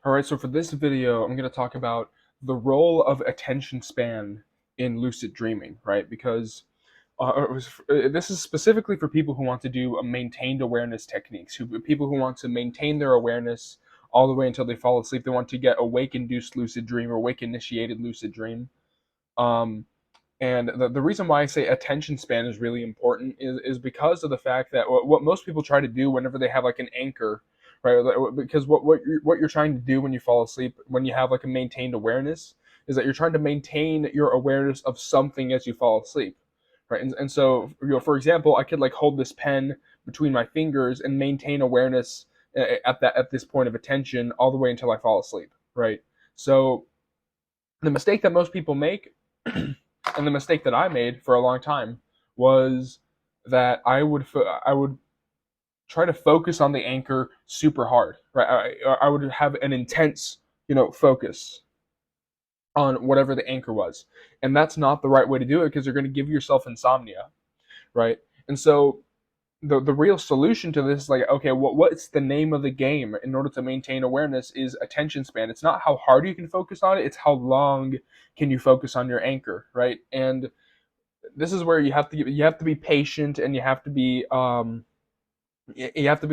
All right, so for this video, I'm going to talk about the role of attention span in lucid dreaming, right? Because this is specifically for people who want to do a maintained awareness techniques, people who want to maintain their awareness all the way until they fall asleep. They want to get awake-induced lucid dream or awake-initiated lucid dream. Um, and the reason why I say attention span is really important is because of the fact that what most people try to do whenever they have like an anchor, right? Because what you're trying to do when you fall asleep, when you have like a maintained awareness, is that you're trying to maintain your awareness of something as you fall asleep, right? And so, for example, I could like hold this pen between my fingers and maintain awareness at this point of attention all the way until I fall asleep, right? So the mistake that most people make and the mistake that I made for a long time was that I would try to focus on the anchor super hard, right? I would have an intense, focus on whatever the anchor was, and that's not the right way to do it because you're going to give yourself insomnia, right? And so the real solution to this is like, okay, what's the name of the game in order to maintain awareness is attention span. It's not how hard you can focus on it, it's how long can you focus on your anchor, right? And this is where you have to be patient, and you have to be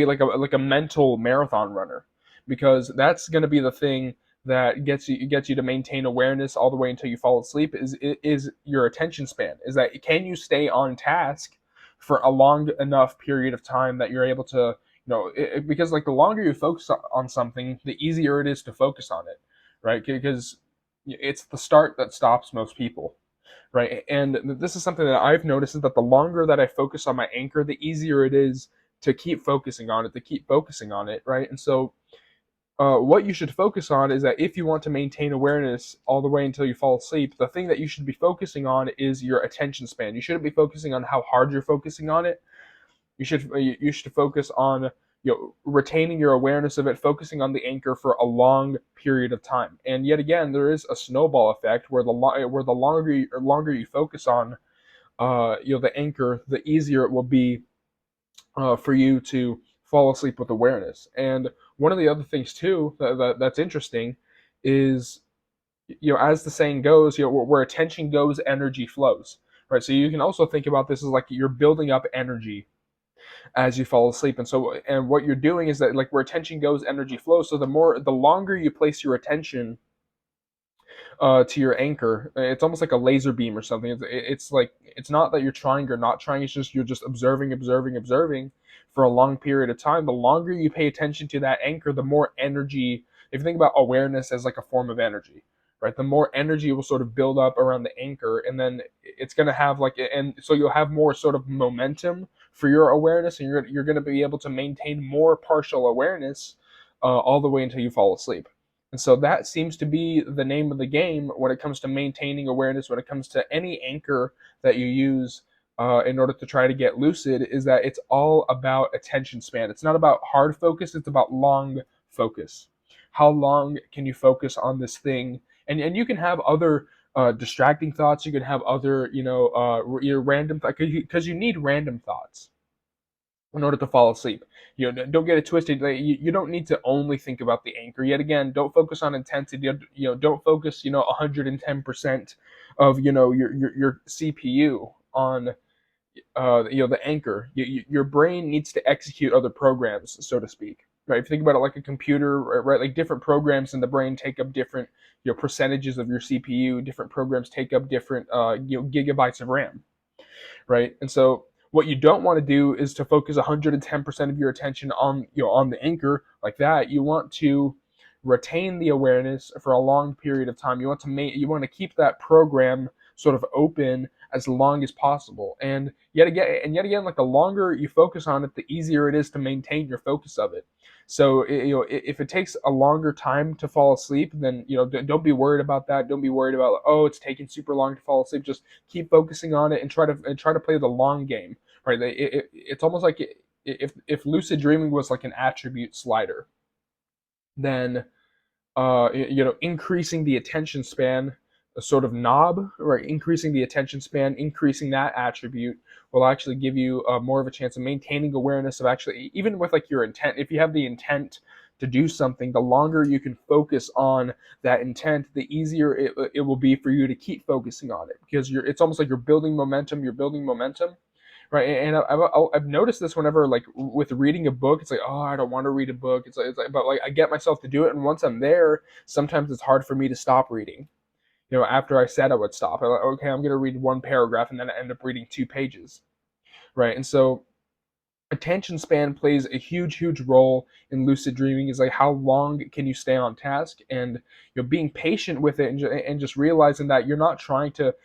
like a mental marathon runner, because that's going to be the thing that gets you to maintain awareness all the way until you fall asleep is your attention span. Is that, can you stay on task for a long enough period of time that you're able to, because like the longer you focus on something, the easier it is to focus on it, right? Because it's the start that stops most people, right? And this is something that I've noticed, is that the longer that I focus on my anchor, the easier it is to keep focusing on it, right? And so, what you should focus on is that if you want to maintain awareness all the way until you fall asleep, the thing that you should be focusing on is your attention span. You shouldn't be focusing on how hard you're focusing on it. You should focus on, retaining your awareness of it, focusing on the anchor for a long period of time. And yet again, there is a snowball effect where the longer you focus on the anchor, the easier it will be for you to fall asleep with awareness. And one of the other things too that's interesting is, as the saying goes, where attention goes, energy flows, right? So you can also think about this as like you're building up energy as you fall asleep. And what you're doing is that, like, where attention goes, energy flows. So the longer you place your attention to your anchor, it's almost like a laser beam or something. It's like, it's not that you're trying or not trying, it's just you're just observing for a long period of time. The longer you pay attention to that anchor, the more energy. If you think about awareness as like a form of energy, right, the more energy will sort of build up around the anchor, and then it's going to have like, and so you'll have more sort of momentum for your awareness, and you're going to be able to maintain more partial awareness all the way until you fall asleep. And so that seems to be the name of the game when it comes to maintaining awareness, when it comes to any anchor that you use in order to try to get lucid, is that it's all about attention span. It's not about hard focus, it's about long focus. How long can you focus on this thing? And you can have other distracting thoughts. You can have other, your random, because you need random thoughts in order to fall asleep. Don't get it twisted. Like, you don't need to only think about the anchor. Yet again, don't focus on intensity. Don't focus 110% of your CPU on the anchor. Your brain needs to execute other programs, so to speak. Right? If you think about it like a computer, right? Like different programs in the brain take up different percentages of your CPU. Different programs take up different gigabytes of RAM, right? And so what you don't want to do is to focus 110% of your attention on on the anchor like that. You want to retain the awareness for a long period of time. You want to keep that program sort of open as long as possible. And yet again, like the longer you focus on it, the easier it is to maintain your focus of it. So if it takes a longer time to fall asleep, then don't be worried about that. Don't be worried about, oh, it's taking super long to fall asleep. Just keep focusing on it and try to play the long game. Right? It's almost like if lucid dreaming was like an attribute slider, then increasing the attention span, a sort of knob, right? Increasing the attention span, increasing that attribute will actually give you more of a chance of maintaining awareness of, actually, even with like your intent. If you have the intent to do something, the longer you can focus on that intent, the easier it will be for you to keep focusing on it, because it's almost like you're building momentum. You're building momentum, right? And I've noticed this whenever, like, with reading a book, it's like, oh, I don't want to read a book. It's like, but like I get myself to do it, and once I'm there, sometimes it's hard for me to stop reading. After I said I would stop, I'm like, okay, I'm gonna read one paragraph, and then I end up reading 2 pages, right? And so attention span plays a huge role in lucid dreaming. Is like, how long can you stay on task, and being patient with it, and just realizing that you're not trying to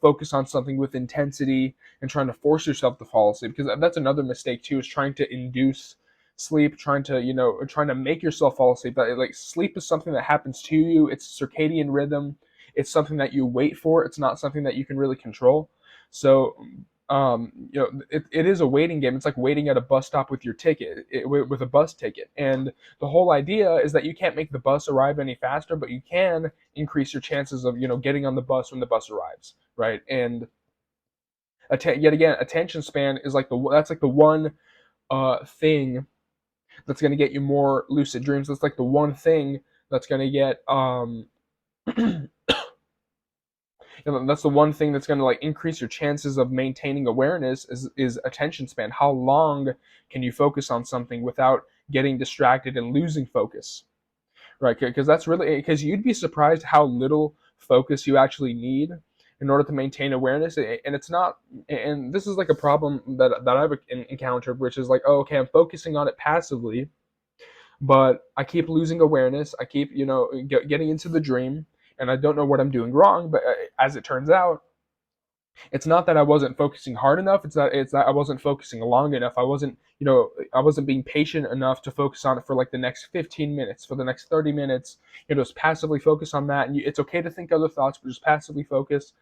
focus on something with intensity and trying to force yourself to fall asleep, because that's another mistake too, is trying to induce sleep, trying to make yourself fall asleep. Like, sleep is something that happens to you. It's circadian rhythm. It's something that you wait for. It's not something that you can really control. So it is a waiting game. It's like waiting at a bus stop with your ticket, with a bus ticket. And the whole idea is that you can't make the bus arrive any faster, but you can increase your chances of getting on the bus when the bus arrives, right? And yet again, attention span is like the one thing that's going to get you more lucid dreams. That's like the one thing that's going to get that's the one thing that's going to like increase your chances of maintaining awareness, is attention span. How long can you focus on something without getting distracted and losing focus, right? Because that's really, because you'd be surprised how little focus you actually need in order to maintain awareness. And it's not, and this is like a problem that I've encountered, which is like, oh, okay, I'm focusing on it passively, but I keep losing awareness. I keep getting into the dream, and I don't know what I'm doing wrong. But as it turns out, it's not that I wasn't focusing hard enough. It's that I wasn't focusing long enough. I wasn't being patient enough to focus on it for like the next 15 minutes, for the next 30 minutes. Just passively focus on that. And it's okay to think other thoughts, but just passively focus,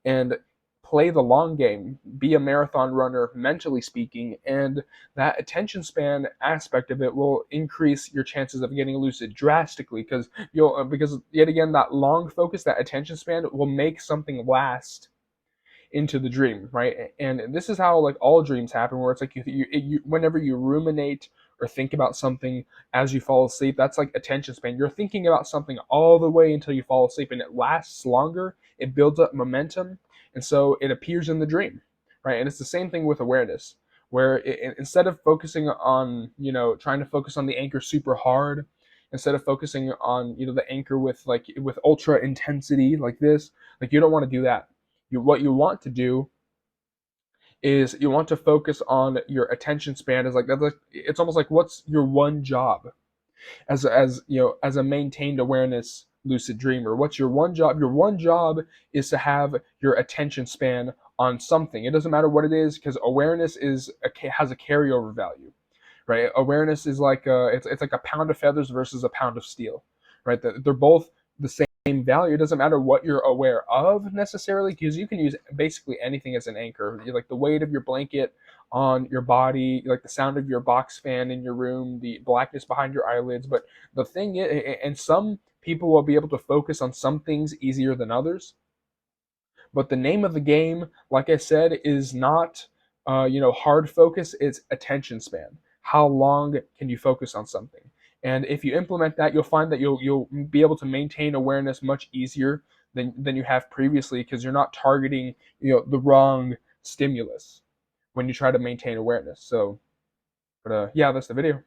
and play the long game. Be a marathon runner, mentally speaking, and that attention span aspect of it will increase your chances of getting lucid drastically, because yet again, that long focus, that attention span, will make something last into the dream, right? And this is how like all dreams happen, where it's like whenever you ruminate or think about something as you fall asleep, that's like attention span. You're thinking about something all the way until you fall asleep, and it lasts longer. It builds up momentum, and so it appears in the dream, right? And it's the same thing with awareness, where instead of focusing on trying to focus on the anchor super hard, instead of focusing on the anchor with ultra intensity like this, like, you don't want to do that. What you want to do is you want to focus on your attention span. Is like, it's almost like, what's your one job as a maintained awareness lucid dreamer? What's your one job? Your one job is to have your attention span on something. It doesn't matter what it is, because awareness has a carryover value, right? Awareness is like it's like a pound of feathers versus a pound of steel, right? They're both the same value. It doesn't matter what you're aware of necessarily, because you can use basically anything as an anchor. Like the weight of your blanket on your body, like the sound of your box fan in your room, the blackness behind your eyelids. But the thing is, and some people will be able to focus on some things easier than others. But the name of the game, like I said, is not hard focus. It's attention span. How long can you focus on something? And if you implement that, you'll find that you'll be able to maintain awareness much easier than you have previously, because you're not targeting the wrong stimulus when you try to maintain awareness. So, but yeah, that's the video.